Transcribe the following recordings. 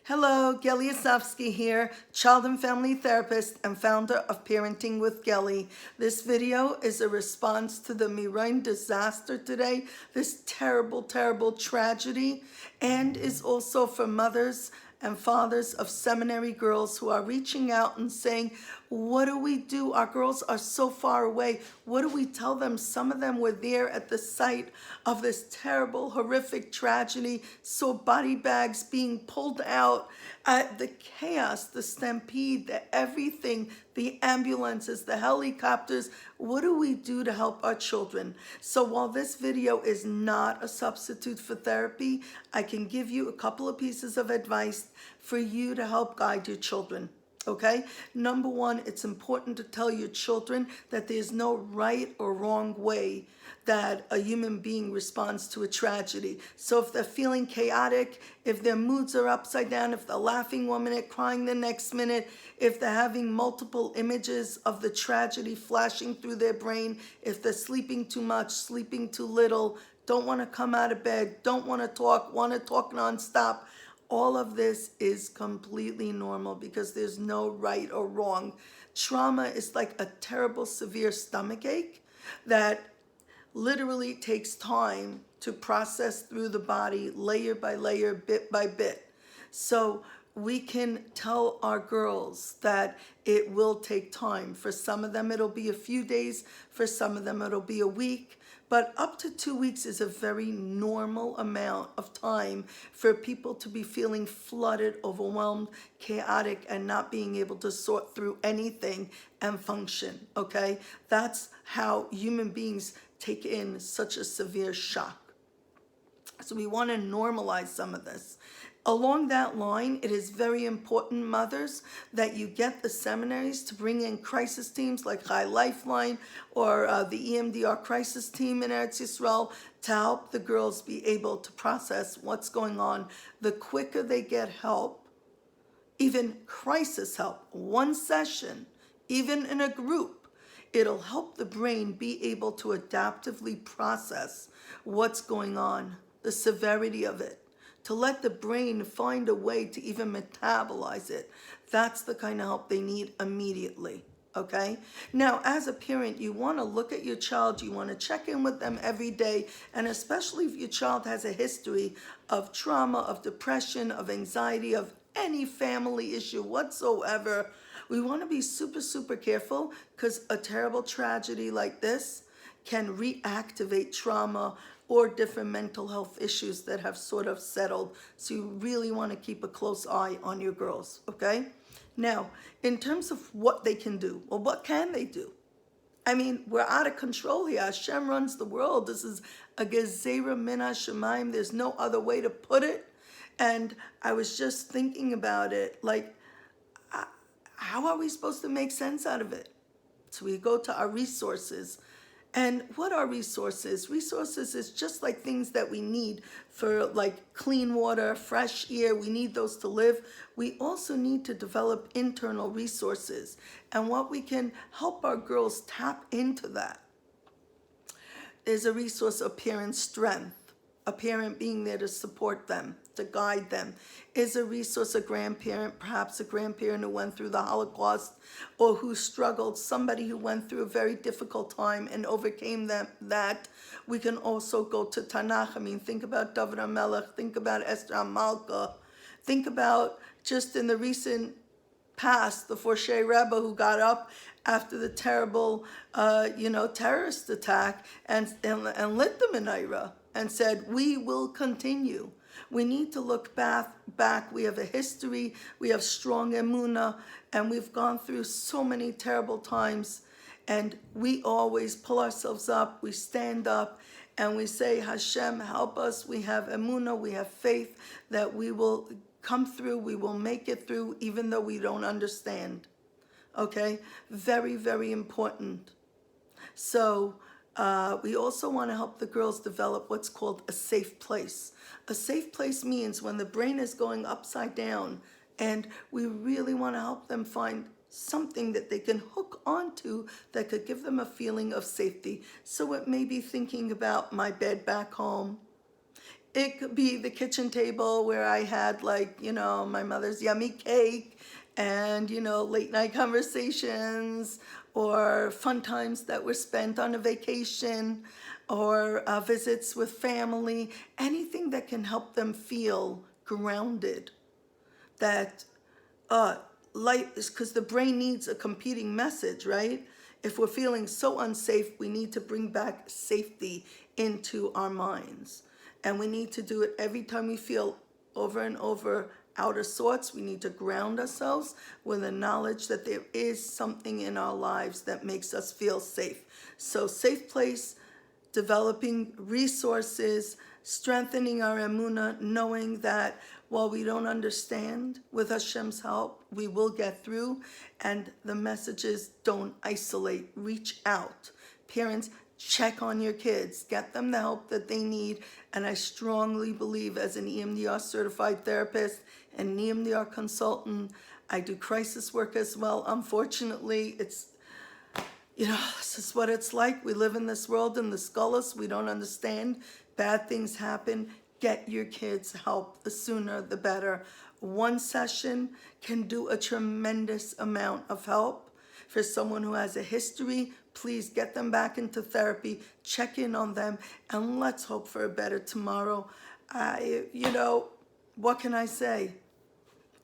Hello, Gelly Asofsky here, child and family therapist and founder of Parenting with Gelly. This video is a response to the Meron disaster today, this terrible, terrible tragedy, and is also for mothers and fathers of seminary girls who are reaching out and saying, what do we do? Our girls are so far away. What do we tell them? Some of them were there at the site of this terrible, horrific tragedy, saw body bags being pulled out, the chaos, the stampede, the everything, the ambulances, the helicopters. What do we do to help our children? So while this video is not a substitute for therapy, I can give you a couple of pieces of advice for you to help guide your children. Okay? Number one, it's important to tell your children that there's no right or wrong way that a human being responds to a tragedy. So if they're feeling chaotic, if their moods are upside down, if they're laughing 1 minute, crying the next minute, if they're having multiple images of the tragedy flashing through their brain, if they're sleeping too much, sleeping too little, don't want to come out of bed, don't want to talk nonstop, all of this is completely normal because there's no right or wrong. Trauma is like a terrible, severe stomachache that literally takes time to process through the body, layer by layer, bit by bit. So we can tell our girls that it will take time. For some of them, it'll be a few days. For some of them, it'll be a week. But up to 2 weeks is a very normal amount of time for people to be feeling flooded, overwhelmed, chaotic, and not being able to sort through anything and function, okay? That's how human beings take in such a severe shock. So we want to normalize some of this. Along that line, it is very important, mothers, that you get the seminaries to bring in crisis teams like High Lifeline or the EMDR crisis team in Eretz Yisrael to help the girls be able to process what's going on. The quicker they get help, even crisis help, one session, even in a group, it'll help the brain be able to adaptively process what's going on, the severity of it, to let the brain find a way to even metabolize it. That's the kind of help they need immediately, okay? Now, as a parent, you want to look at your child, you want to check in with them every day, and especially if your child has a history of trauma, of depression, of anxiety, of any family issue whatsoever. We want to be super, super careful because a terrible tragedy like this can reactivate trauma or different mental health issues that have sort of settled. So you really want to keep a close eye on your girls, okay? Now, in terms of what they can do, well, what can they do? I mean, we're out of control here. Hashem runs the world. This is a gezerah min hashemayim. There's no other way to put it. And I was just thinking about it, like, how are we supposed to make sense out of it? So we go to our resources. And what are resources? Resources is just like things that we need for like clean water, fresh air. We need those to live. We also need to develop internal resources. And what we can help our girls tap into that is a resource of parent strength. A parent being there to support them, to guide them, is a resource, a grandparent, perhaps a grandparent who went through the Holocaust or who struggled, somebody who went through a very difficult time and overcame that. We can also go to Tanakh. I mean, think about David HaMelech, think about Esther HaMalka, think about just in the recent past, the Forshay Rebbe who got up after the terrible, terrorist attack and lit the menorah and said, we will continue. We need to look back. We have a history, we have strong emunah, and we've gone through so many terrible times. And we always pull ourselves up, we stand up, and we say, Hashem, help us. We have emunah, we have faith that we will come through, we will make it through, even though we don't understand. Okay? Very, very important. So, we also want to help the girls develop what's called a safe place. A safe place means when the brain is going upside down, and we really want to help them find something that they can hook onto that could give them a feeling of safety. So it may be thinking about my bed back home. it could be the kitchen table where I had, like, you know, my mother's yummy cake and, you know, late night conversations, or fun times that were spent on a vacation, or visits with family, anything that can help them feel grounded. That light is, because the brain needs a competing message, right? If we're feeling so unsafe, we need to bring back safety into our minds. And we need to do it every time we feel over and over out of sorts. We need to ground ourselves with the knowledge that there is something in our lives that makes us feel safe. So, safe place, developing resources, strengthening our emunah, knowing that while we don't understand, with Hashem's help, we will get through. And the message is, don't isolate, reach out. Parents, check on your kids, get them the help that they need. And I strongly believe, as an EMDR certified therapist and EMDR consultant, I do crisis work as well. Unfortunately, it's, you know, this is what it's like. We live in this world in the skullus. We don't understand. Bad things happen. Get your kids help. The sooner, the better. One session can do a tremendous amount of help. For someone who has a history, please get them back into therapy. Check in on them, and let's hope for a better tomorrow. You know, what can I say?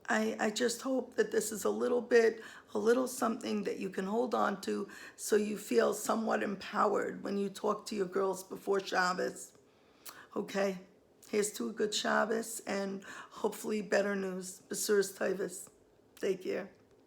I just hope that this is a little something that you can hold on to, so you feel somewhat empowered when you talk to your girls before Shabbos. Okay, here's to a good Shabbos and hopefully better news. Basuras Taivas. Take care.